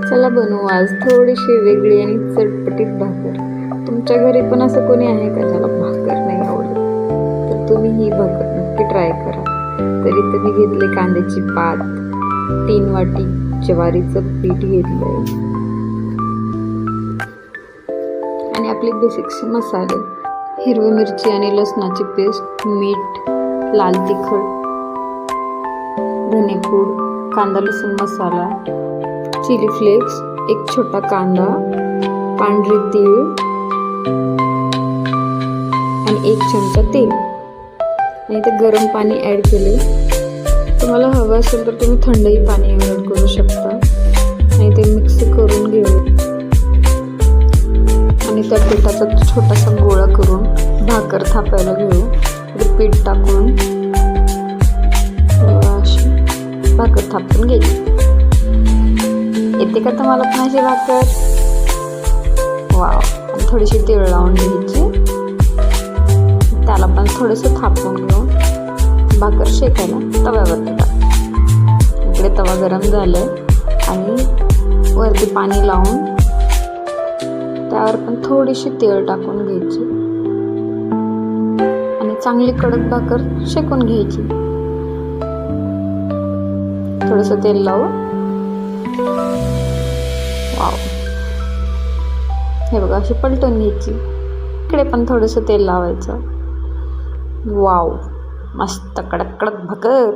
चला बनवू आज थोडीशी वेगळी आणि चटपटीत भाकर. तुमच्या घरी पण असं कोणी आहे का ज्याला भाकर नाही आवडत? तर तुम्ही ही भाकर नक्की ट्राय करा. तरी तुम्ही घेतले कांद्याची पात, 3 वाटी ज्वारीचं पीठ घेतलंय आणि आपले बेसिक्स मसाले, हिरवी मिरची आणि लसणाची पेस्ट, मीठ, लाल तिखट, धनेपूड, कांदा लसूण मसाला, चिली फ्लेक्स, एक छोटा कांदा, पांढरे तीळ आणि 1 चमचा तेल आणि ते गरम पाणी ॲड केले. तुम्हाला हवं असेल तर तुम्ही थंडही पाणी ॲड करू शकता आणि ते मिक्स करून घेऊ आणि त्या पिठाचा छोटासा गोळा करून भाकर थापायला घेऊ. ते पीठ टाकून अशी भाकर थापून घ्यायची. येते का तुम्हाला पण अशी भाकर? वाव. थोडीशी तीळ लावून घ्यायची, त्याला पण थोडंसं थापून घेऊन भाकर शेकायला तव्यावर टाक. इकडे तवा गरम झालाय आणि वरती पाणी लावून त्यावर पण थोडीशी तीळ टाकून घ्यायची आणि चांगली कडक भाकर शेकून घ्यायची. थोडंसं तेल लावून वाव, हे बघा अशी पलटून घ्यायची. इकडे पण थोडंसं तेल लावायचं. वाव, मस्त कडक कडक भाकर.